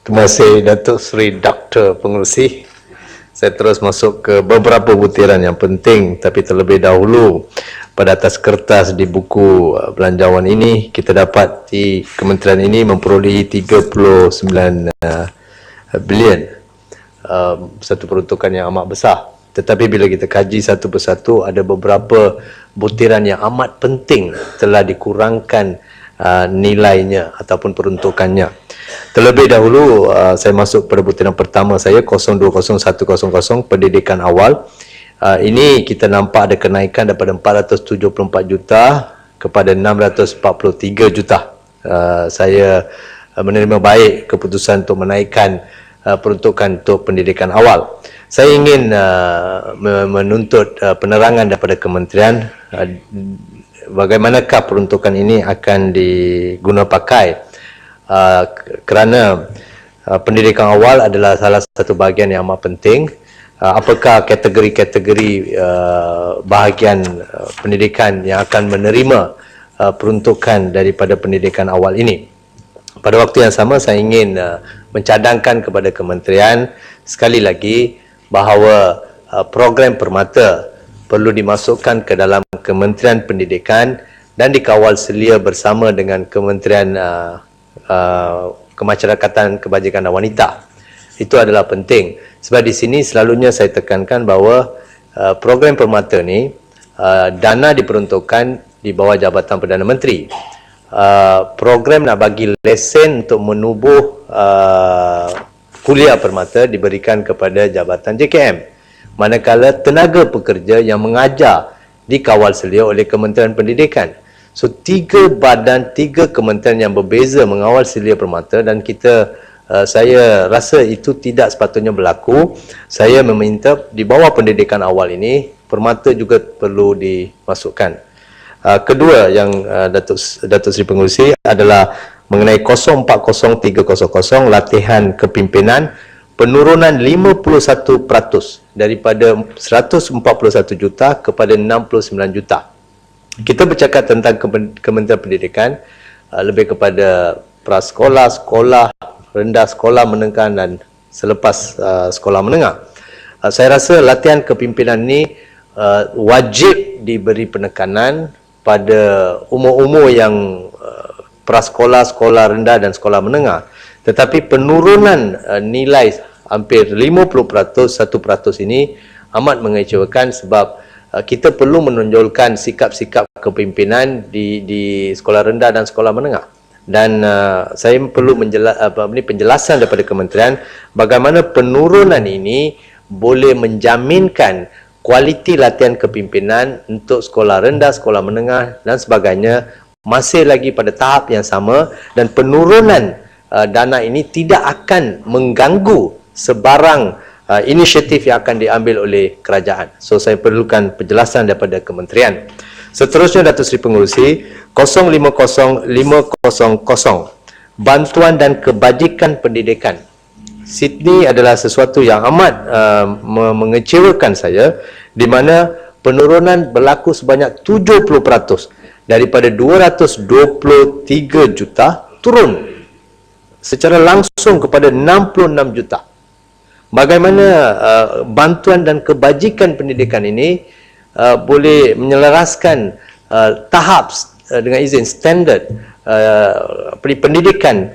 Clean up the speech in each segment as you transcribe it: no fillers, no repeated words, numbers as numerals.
Terima kasih Datuk Seri Dr. Pengerusi. Saya terus masuk ke beberapa butiran yang penting, tapi terlebih dahulu pada atas kertas di buku belanjawan ini kita dapat di kementerian ini memperolehi 39 bilion, satu peruntukan yang amat besar. Tetapi bila kita kaji satu persatu, ada beberapa butiran yang amat penting telah dikurangkan nilainya ataupun peruntukannya. Terlebih dahulu saya masuk pada butiran pertama saya 020100 pendidikan awal. Ini kita nampak ada kenaikan daripada 474 juta kepada 643 juta. Saya menerima baik keputusan untuk menaikkan peruntukan untuk pendidikan awal. Saya ingin menuntut penerangan daripada kementerian bagaimanakah peruntukan ini akan diguna pakai. Kerana pendidikan awal adalah salah satu bahagian yang amat penting. Apakah kategori-kategori bahagian pendidikan yang akan menerima peruntukan daripada pendidikan awal ini? Pada waktu yang sama saya ingin mencadangkan kepada kementerian sekali lagi bahawa program permata perlu dimasukkan ke dalam Kementerian Pendidikan dan dikawal selia bersama dengan Kementerian Kemasyarakatan, Kebajikan dan Wanita. Itu adalah penting. Sebab di sini selalunya saya tekankan bahawa program permata ni dana diperuntukkan di bawah Jabatan Perdana Menteri. Program nak bagi lesen untuk menubuh kuliah permata diberikan kepada Jabatan JKM. Manakala tenaga pekerja yang mengajar dikawal selia oleh Kementerian Pendidikan. So, tiga kementerian yang berbeza mengawal selia permata dan saya rasa itu tidak sepatutnya berlaku. Saya meminta di bawah pendidikan awal ini, permata juga perlu dimasukkan. Kedua yang Datuk Seri Pengerusi adalah mengenai 040300 latihan kepimpinan, penurunan 51% daripada 141 juta kepada 69 juta. Kita bercakap tentang Kementerian Pendidikan lebih kepada prasekolah, sekolah rendah, sekolah menengah dan selepas sekolah menengah. Saya rasa latihan kepimpinan ini wajib diberi penekanan pada umur-umur yang prasekolah, sekolah rendah dan sekolah menengah. Tetapi penurunan nilai hampir 50%, 1% ini amat mengecewakan sebab kita perlu menonjolkan sikap-sikap kepimpinan di sekolah rendah dan sekolah menengah. Dan saya perlu penjelasan daripada kementerian bagaimana penurunan ini boleh menjaminkan kualiti latihan kepimpinan untuk sekolah rendah, sekolah menengah dan sebagainya masih lagi pada tahap yang sama, dan penurunan dana ini tidak akan mengganggu sebarang inisiatif yang akan diambil oleh kerajaan. So, saya perlukan penjelasan daripada kementerian. Seterusnya, Datuk Seri Pengerusi, 050500 bantuan dan kebajikan pendidikan. Sydney adalah sesuatu yang amat mengecewakan saya, di mana penurunan berlaku sebanyak 70% daripada 223 juta turun secara langsung kepada 66 juta. Bagaimana bantuan dan kebajikan pendidikan ini boleh menyelaraskan tahap dengan izin standard pendidikan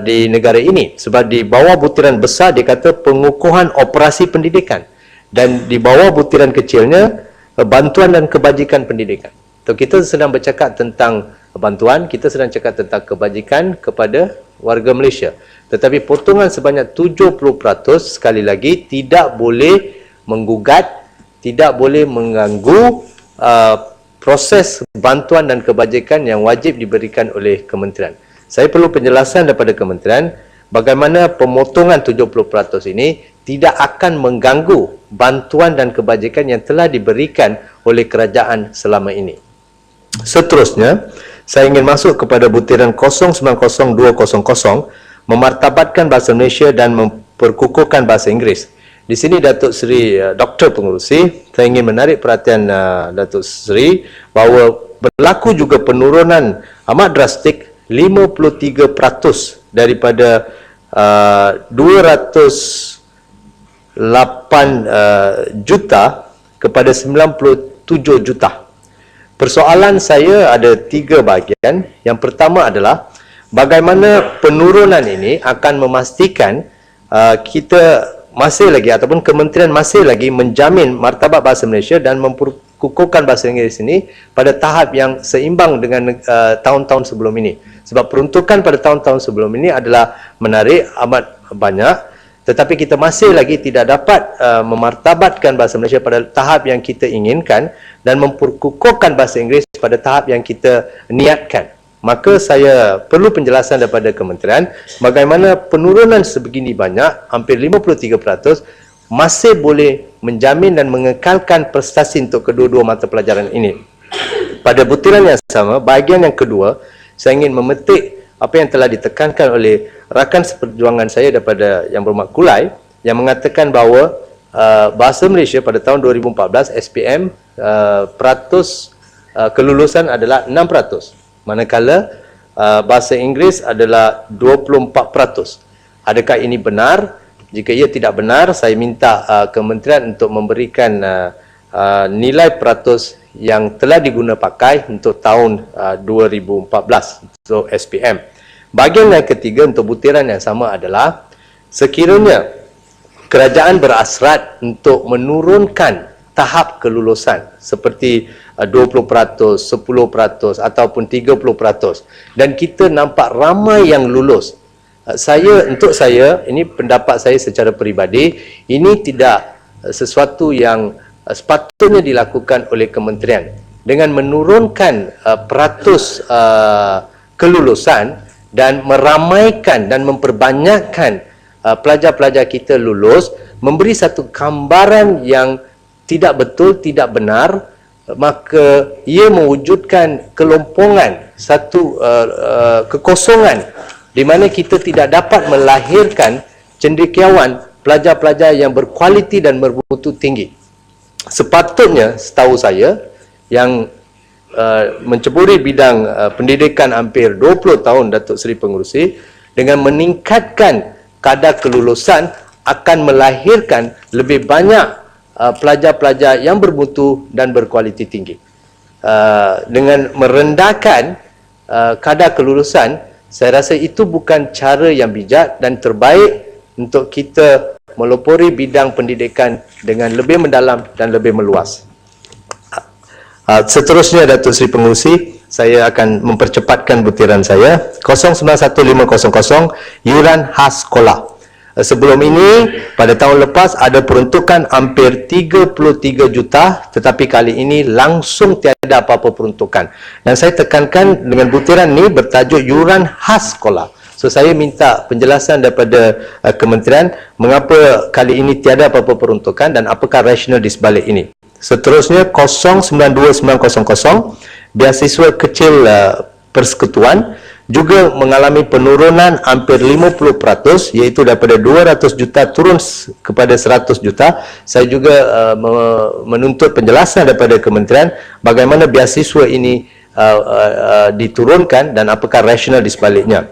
di negara ini? Sebab di bawah butiran besar dia kata pengukuhan operasi pendidikan, dan di bawah butiran kecilnya bantuan dan kebajikan pendidikan. So, kita sedang bercakap tentang bantuan, kita sedang cakap tentang kebajikan kepada warga Malaysia. Tetapi potongan sebanyak 70% sekali lagi tidak boleh menggugat, tidak boleh mengganggu proses bantuan dan kebajikan yang wajib diberikan oleh kementerian. Saya perlu penjelasan daripada kementerian bagaimana pemotongan 70% ini tidak akan mengganggu bantuan dan kebajikan yang telah diberikan oleh kerajaan selama ini. Seterusnya, saya ingin masuk kepada butiran 090200 memartabatkan bahasa Malaysia dan memperkukuhkan bahasa Inggeris. Di sini Datuk Seri Dr. Pengerusi, saya ingin menarik perhatian Datuk Seri bahawa berlaku juga penurunan amat drastik 53% daripada 208 juta kepada 97 juta. Persoalan saya ada 3 bahagian. Yang pertama adalah bagaimana penurunan ini akan memastikan kita masih lagi ataupun kementerian masih lagi menjamin martabat bahasa Malaysia dan memperkukuhkan bahasa Inggeris ini pada tahap yang seimbang dengan tahun-tahun sebelum ini. Sebab peruntukan pada tahun-tahun sebelum ini adalah menarik, amat banyak, tetapi kita masih lagi tidak dapat memartabatkan bahasa Malaysia pada tahap yang kita inginkan dan memperkukuhkan bahasa Inggeris pada tahap yang kita niatkan. Maka saya perlu penjelasan daripada kementerian bagaimana penurunan sebegini banyak, hampir 53%, masih boleh menjamin dan mengekalkan prestasi untuk kedua-dua mata pelajaran ini. Pada butiran yang sama, bahagian yang kedua, saya ingin memetik apa yang telah ditekankan oleh rakan seperjuangan saya daripada Yang Berhormat Kulai yang mengatakan bahawa bahasa Malaysia pada tahun 2014 SPM peratus kelulusan adalah 6%, manakala bahasa Inggeris adalah 24%. Adakah ini benar? Jika ia tidak benar, saya minta kementerian untuk memberikan nilai peratus yang telah diguna pakai untuk tahun 2014 untuk SPM. Bahagian yang ketiga untuk butiran yang sama adalah sekiranya kerajaan berasrat untuk menurunkan tahap kelulusan seperti 20%, 10% ataupun 30% dan kita nampak ramai yang lulus. Untuk saya, ini pendapat saya secara peribadi, ini tidak sesuatu yang sepatutnya dilakukan oleh kementerian. Dengan menurunkan peratus kelulusan dan meramaikan dan memperbanyakkan pelajar-pelajar kita lulus, memberi satu gambaran yang tidak betul, tidak benar, maka ia mewujudkan kelompongan, satu kekosongan di mana kita tidak dapat melahirkan cendekiawan pelajar-pelajar yang berkualiti dan bermutu tinggi. Sepatutnya, setahu saya, yang menceburi bidang pendidikan hampir 20 tahun Datuk Seri Pengerusi, dengan meningkatkan kadar kelulusan akan melahirkan lebih banyak pelajar-pelajar yang bermutu dan berkualiti tinggi. Dengan merendahkan kadar kelulusan, saya rasa itu bukan cara yang bijak dan terbaik untuk kita melopori bidang pendidikan dengan lebih mendalam dan lebih meluas. Seterusnya, Datuk Seri Pengerusi, saya akan mempercepatkan butiran saya. 091500 yuran khas sekolah. Sebelum ini, pada tahun lepas ada peruntukan hampir 33 juta, tetapi kali ini langsung tiada apa-apa peruntukan. Dan saya tekankan dengan butiran ini bertajuk yuran khas sekolah. So, saya minta penjelasan daripada kementerian mengapa kali ini tiada apa-apa peruntukan dan apakah rasional di sebalik ini. Seterusnya, 092900 beasiswa kecil persekutuan juga mengalami penurunan hampir 50%, iaitu daripada 200 juta turun kepada 100 juta. Saya juga menuntut penjelasan daripada kementerian bagaimana beasiswa ini diturunkan dan apakah rasional di sebaliknya.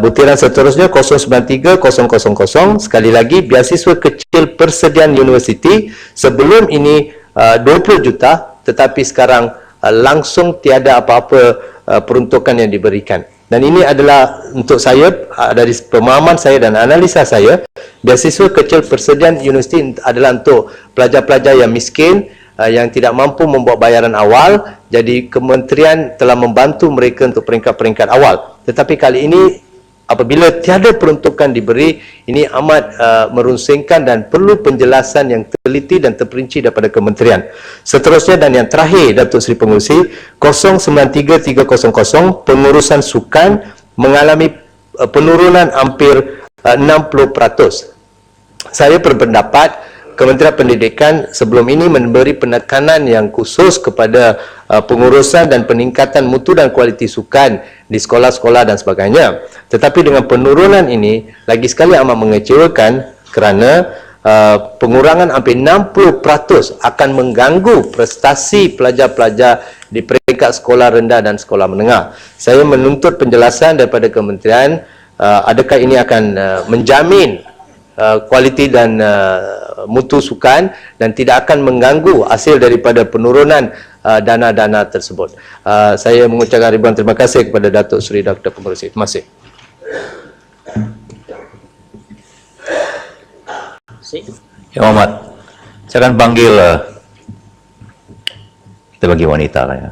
Butiran seterusnya 093000, sekali lagi beasiswa kecil persediaan universiti, sebelum ini 20 juta tetapi sekarang langsung tiada apa-apa peruntukan yang diberikan. Dan ini adalah untuk saya, dari pemahaman saya dan analisa saya, beasiswa kecil persediaan universiti adalah untuk pelajar-pelajar yang miskin, yang tidak mampu membuat bayaran awal. Jadi kementerian telah membantu mereka untuk peringkat-peringkat awal. Tetapi kali ini apabila tiada peruntukan diberi, ini amat merunsingkan dan perlu penjelasan yang teliti dan terperinci daripada kementerian. Seterusnya dan yang terakhir, Datuk Seri Pengerusi, 093300 pengurusan sukan mengalami penurunan hampir 60%. Saya berpendapat Kementerian Pendidikan sebelum ini memberi penekanan yang khusus kepada pengurusan dan peningkatan mutu dan kualiti sukan di sekolah-sekolah dan sebagainya. Tetapi dengan penurunan ini, lagi sekali amat mengecewakan kerana pengurangan hampir 60% akan mengganggu prestasi pelajar-pelajar di peringkat sekolah rendah dan sekolah menengah. Saya menuntut penjelasan daripada kementerian, adakah ini akan menjamin kualiti dan mutu sukan dan tidak akan mengganggu hasil daripada penurunan dana-dana tersebut. Saya mengucapkan ribuan terima kasih kepada Datuk Seri Dr. Pengerusi. Terima kasih. Yang Hormat, saya akan panggil kita bagi wanita lah ya.